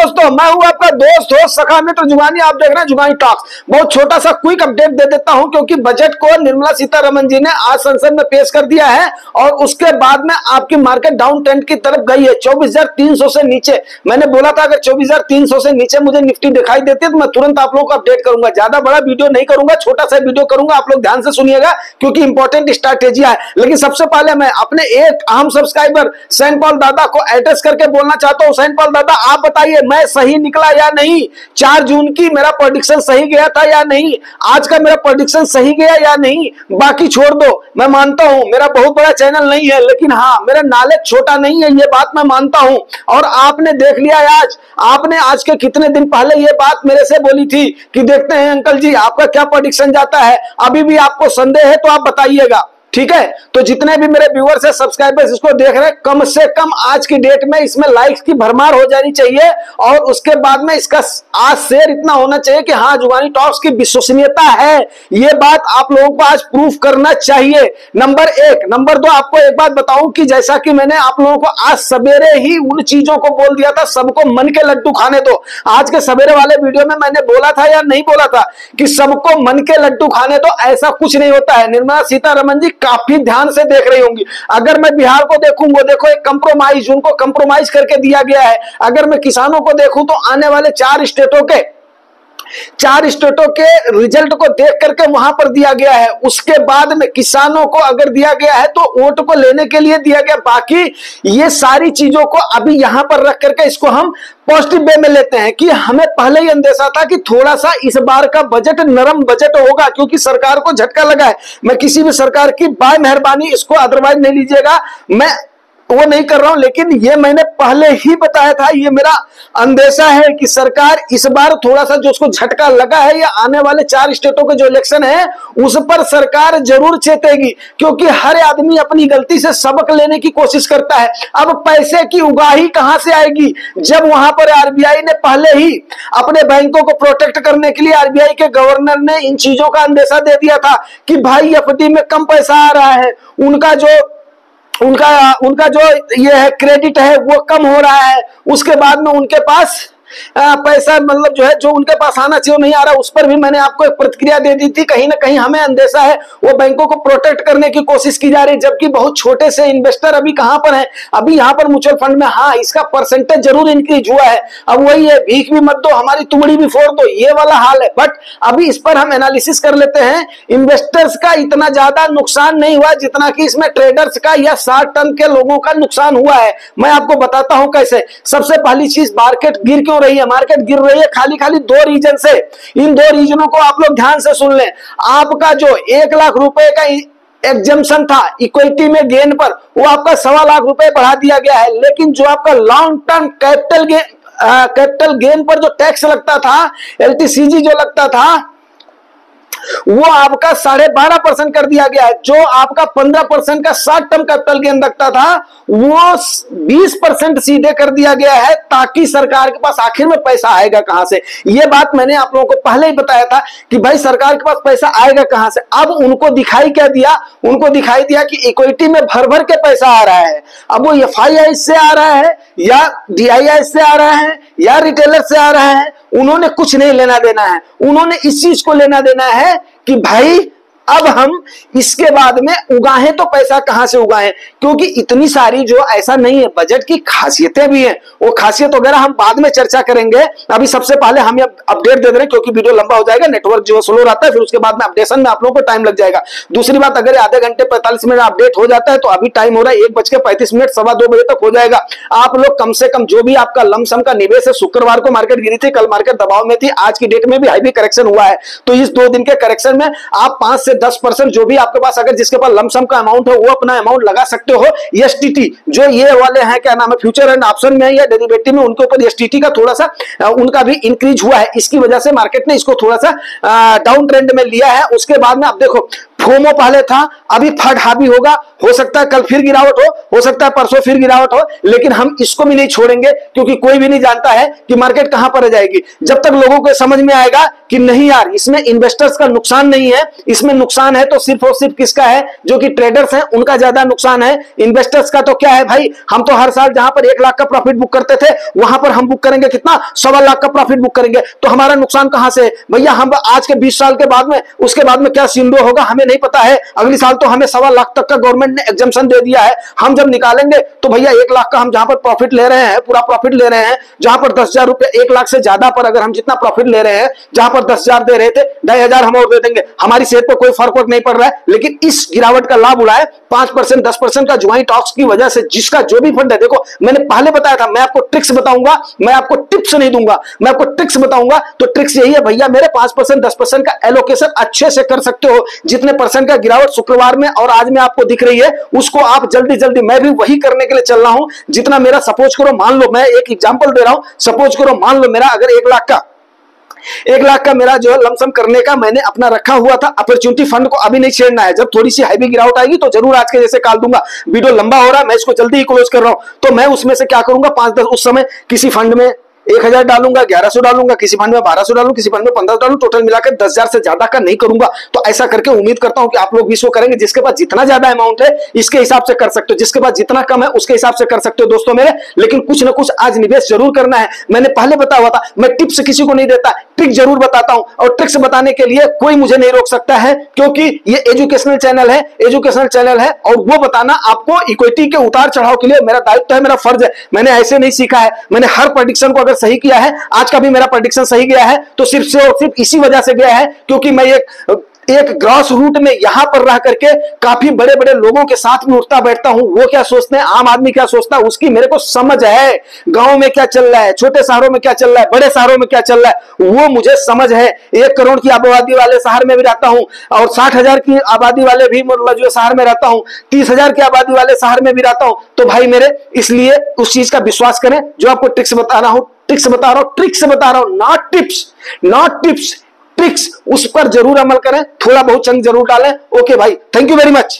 दोस्तों, मैं हूं आपका दोस्त हो सखा मित्र जुगानी। आप देख रहे हैं जुगानी टॉक्स। बहुत छोटा सा क्विक अपडेट दे देता हूं क्योंकि बजट को निर्मला सीतारमण जी ने आज संसद में पेश कर दिया है और उसके बाद में आपकी मार्केट डाउन ट्रेंड की तरफ गई है 24,300 से नीचे। मैंने बोला था अगर 24,300 से नीचे मुझे निफ्टी दिखाई देती है तो मैं तुरंत आप लोगों को अपडेट करूंगा। ज्यादा बड़ा वीडियो नहीं करूंगा, छोटा सा वीडियो करूंगा। आप लोग ध्यान से सुनिएगा क्योंकि इंपॉर्टेंट स्ट्रैटेजी है। लेकिन सबसे पहले मैं अपने एक अहम सब्सक्राइबर सैन पॉल दादा को एड्रेस करके बोलना चाहता हूं। सैन पॉल दादा, आप बताइए मैं सही निकला या नहीं? 4 जून की मेरा प्रेडिक्शन सही गया था या नहीं? आज का मेरा प्रेडिक्शन सही गया या नहीं? बाकी छोड़ दो, मैं मानता हूं मेरा बहुत बड़ा चैनल नहीं है, लेकिन हाँ मेरा नॉलेज छोटा नहीं है, ये बात मैं मानता हूं। और आपने देख लिया आज, आपने आज के कितने दिन पहले ये बात मेरे से बोली थी कि देखते हैं अंकल जी आपका क्या प्रेडिक्शन जाता है। अभी भी आपको संदेह है तो आप बताइएगा, ठीक है? तो जितने भी मेरे व्यूअर्स है, सब्सक्राइबर्स इसको देख रहे हैं, कम से कम आज की डेट में इसमें लाइक्स की भरमार हो जानी चाहिए और उसके बाद में इसका आज शेयर इतना होना चाहिए कि हाँ जुगानी टॉक्स की विश्वसनीयता है। ये बात आप लोगों को आज प्रूफ करना चाहिए। नंबर 1। नंबर 2, आपको एक बात बताऊं कि जैसा कि मैंने आप लोगों को आज सवेरे ही उन चीजों को बोल दिया था, सबको मन के लड्डू खाने दो। आज के सवेरे वाले वीडियो में मैंने बोला था या नहीं बोला था कि सबको मन के लड्डू खाने दो? ऐसा कुछ नहीं होता है। निर्मला सीतारमण जी काफी ध्यान से देख रही होंगी। अगर मैं बिहार को देखूं, वो देखो एक कंप्रोमाइज, उनको कंप्रोमाइज करके दिया गया है। अगर मैं किसानों को देखूं तो आने वाले 4 स्टेटों के रिजल्ट को देख करके वहां पर दिया गया है। उसके बाद में किसानों को अगर दिया गया है तो वोट को लेने के लिए दिया गया। बाकी ये सारी चीजों को अभी यहां पर रख करके इसको हम पॉजिटिव वे में लेते हैं कि हमें पहले ही अंदेशा था कि थोड़ा सा इस बार का बजट नरम बजट होगा क्योंकि सरकार को झटका लगा है। मैं किसी भी सरकार की बाय मेहरबानी इसको अदरवाइज नहीं लीजिएगा, मैं वो नहीं कर रहा हूं, लेकिन ये मैंने पहले ही बताया था। ये मेरा अंदेशा है कि सरकार इस बार थोड़ा सा जो उसको झटका लगा है या आने वाले 4 स्टेटों के जो इलेक्शन है उस पर सरकार जरूर चेतेगी क्योंकि हर आदमी अपनी गलती से सबक लेने की कोशिश करता है। अब पैसे की उगाही कहां से आएगी जब वहां पर आरबीआई ने पहले ही अपने बैंकों को प्रोटेक्ट करने के लिए आरबीआई के गवर्नर ने इन चीजों का अंदेशा दे दिया था कि भाई एफडी में कम पैसा आ रहा है, उनका जो ये है क्रेडिट है वो कम हो रहा है। उसके बाद में उनके पास पैसा मतलब जो है जो उनके पास आना चाहिए नहीं आ रहा। उस पर भी मैंने आपको एक प्रतिक्रिया दे दी थी। कहीं ना कहीं हमें अंदेशा है वो बैंकों को प्रोटेक्ट करने की कोशिश की जा रही है, जबकि बहुत छोटे से इन्वेस्टर अभी कहां पर है। अभी यहां पर म्यूचुअल फंड में हाँ इसका परसेंटेज जरूर इंक्रीज हुआ है। अब वही है, भीख भी मत दो हमारी तुमड़ी भी फोड़ दो, ये वाला हाल है। बट अभी इस पर हम एनालिसिस कर लेते हैं। इन्वेस्टर्स का इतना ज्यादा नुकसान नहीं हुआ जितना कि इसमें ट्रेडर्स का या शॉर्ट टर्म के लोगों का नुकसान हुआ है। मैं आपको बताता हूं कैसे। सबसे पहली चीज, मार्केट गिर क्यों रही है? मार्केट गिर रही है खाली 2 रीजन से। इन 2 रीजनों को आप लोग ध्यान से सुन लें। आपका जो 1 लाख रुपए का एग्जम्पशन था इक्विटी में गेन पर, वो आपका 1.25 लाख रुपए बढ़ा दिया गया है। लेकिन जो आपका लॉन्ग टर्म कैपिटल गेन पर जो टैक्स लगता था, एलटीसीजी जो लगता था, वो आपका 12.5% कर दिया गया है। जो आपका 15% का शॉर्ट टर्म कैपिटल गेन रखता था वो 20% सीधे कर दिया गया है ताकि सरकार के पास आखिर में पैसा आएगा कहां से। ये बात मैंने आप लोगों को पहले ही बताया था कि भाई सरकार के पास पैसा आएगा कहां से। अब उनको दिखाई क्या दिया? उनको दिखाई दिया कि इक्विटी में भर भर के पैसा आ रहा है। अब वो एफआईआई से आ रहा है या डीआईआई से आ रहा है या रिटेलर से आ रहा है, उन्होंने कुछ नहीं लेना देना है। उन्होंने इस चीज को लेना देना है कि भाई अब हम इसके बाद में उगाएं तो पैसा कहां से उगाएं, क्योंकि इतनी सारी जो ऐसा नहीं है, बजट की खासियतें भी हैं। वो खासियत वगैरह हम बाद में चर्चा करेंगे। अभी सबसे पहले हम अपडेट दे दे रहे हैं क्योंकि वीडियो लंबा हो जाएगा, नेटवर्क जो स्लो रहता है, फिर उसके बाद में अपडेशन में आप लोगों को टाइम लग जाएगा। दूसरी बात, अगर आधे घंटे 45 मिनट अपडेट हो जाता है तो अभी टाइम हो रहा है 1:35, 2:15 बजे तक हो जाएगा। आप लोग कम से कम जो भी आपका लमसम का निवेश है, शुक्रवार को मार्केट गिरी थी, कल मार्केट दबाव में थी, आज की डेट में भी हाई करेक्शन हुआ है, तो इस 2 दिन के करेक्शन में आप 5 से 10% जो भी आपके पास, अगर जिसके पास लमसम का अमाउंट है वो अपना अमाउंट लगा सकते हो। एसटीटी जो ये वाले हैं, क्या नाम है, फ्यूचर एंड ऑप्शन में या डेरिवेटिव में, उनके ऊपर एसटीटी का थोड़ा सा उनका भी इंक्रीज हुआ है। इसकी वजह से मार्केट ने इसको थोड़ा सा डाउन ट्रेंड में लिया है। उसके बाद में आप देखो फोमो पहले था, अभी फट हावी होगा। हो सकता है कल फिर गिरावट हो सकता है परसों फिर गिरावट हो, लेकिन हम इसको भी नहीं छोड़ेंगे, क्योंकि कोई भी नहीं जानता है कि मार्केट कहां पर जाएगी। जब तक लोगों को समझ में आएगा कि नहीं यार इसमें इन्वेस्टर्स का नुकसान नहीं है, इसमें नुकसान है तो सिर्फ और सिर्फ किसका है, जो कि ट्रेडर्स हैं उनका ज्यादा नुकसान है। इन्वेस्टर्स का तो क्या है भाई, हम तो हर साल जहां पर 1 लाख का प्रॉफिट बुक करते थे वहां पर हम बुक करेंगे कितना, 1.25 लाख का प्रॉफिट बुक करेंगे, तो हमारा नुकसान कहां से भैया। हम आज के 20 साल के बाद में, उसके बाद में क्या सिंडो होगा हमें नहीं पता है। अगली साल तो हमें 1.25 लाख तक का गवर्नमेंट ने एग्जम्पशन दे दिया है। हम जब निकालेंगे तो भैया 1 लाख का हम जहां पर प्रॉफिट ले रहे हैं, पूरा प्रॉफिट ले रहे हैं, जहां पर 10,000 रुपए 1 लाख से ज्यादा पर अगर हम जितना प्रॉफिट ले रहे हैं, जहां पर 10,000 दे रहे थे 2,500 हम और दे देंगे, हमारी सेहत पर कोई फर्क नहीं पड़ रहा है। लेकिन इस गिरावट का लाभ उड़ाए 5% 10% का ज्वाइंट टॉक्स की वजह से, जिसका जो भी फंड है, देखो मैंने पहले बताया था, मैं आपको ट्रिक्स बताऊंगा, मैं आपको टिप्स नहीं दूंगा, मैं आपको ट्रिक्स बताऊंगा। तो ट्रिक्स यही है भैया मेरे, 5% 10% का एलोकेशन अच्छे से कर सकते हो। जितने परसेंट का गिरावट शुक्रवार में और आज में आपको दिख रही है, उसको आप जल्दी जल्दी, मैं भी वही करने के लिए चल रहा हूं। जितना मेरा, सपोज करो, मान लो, मैं एक एग्जांपल दे रहा हूं, सपोज करो मान लो मेरा अगर 1 लाख का मेरा जो है लमसम करने का मैंने अपना रखा हुआ था। अपॉर्चुनिटी फंड को अभी नहीं छेड़ना है, जब थोड़ी सी हैवी गिरावट आएगी तो जरूर आज के जैसे काल दूंगा। वीडियो लंबा हो रहा है, मैं इसको जल्दी ही क्लोज कर रहा हूं। तो मैं उसमें से क्या करूंगा, 5-10 उस समय किसी फंड में 1,000 डालूंगा, 1,100 डालूंगा, किसी फंड में 1,200 डालूंगा, किसी फंड में 1500 डालूं, टोटल मिलाकर 10,000 से ज्यादा का नहीं करूंगा। तो ऐसा करके उम्मीद करता हूं कि आप लोग भी इसको करेंगे। जिसके पास जितना ज्यादा अमाउंट है इसके हिसाब से कर सकते हो, जिसके पास जितना कम है उसके हिसाब से कर सकते हो दोस्तों मेरे। लेकिन कुछ ना कुछ आज निवेश जरूर करना है। मैंने पहले बताया हुआ था, मैं टिप्स किसी को नहीं देता, ट्रिक जरूर बताता हूं, और ट्रिक्स बताने के लिए कोई मुझे नहीं रोक सकता है, क्योंकि ये एजुकेशनल चैनल है, और वो बताना आपको इक्विटी के उतार चढ़ाव के लिए मेरा दायित्व है, मेरा फर्ज है। मैंने ऐसे नहीं सीखा है, मैंने हर प्रेडिक्शन को अगर सही किया है, आज का भी मेरा प्रेडिक्शन सही गया है, तो सिर्फ से और सिर्फ इसी वजह से गया है क्योंकि मैं एक ग्रॉस रूट में यहां पर रह करके काफी बड़े बड़े लोगों के साथ में उठता बैठता हूं। वो क्या सोचते हैं, आम आदमी क्या सोचता है, उसकी मेरे को समझ है। गांव में क्या चल रहा है, छोटे शहरों में क्या चल रहा है, बड़े शहरों में क्या चल रहा है, वो मुझे समझ है। 1 करोड़ की आबादी वाले शहर में भी रहता हूं, और 60,000 की आबादी वाले भी मतलब जो शहर में रहता हूं, 30,000 की आबादी वाले शहर में भी रहता हूं। तो भाई मेरे, इसलिए उस चीज का विश्वास करें जो आपको ट्रिक्स बता रहा हूं, ट्रिक्स बता रहा हूं, नॉट टिप्स, ट्रिक्स, उस पर जरूर अमल करें, थोड़ा बहुत चंग जरूर डालें। ओके भाई, थैंक यू वेरी मच।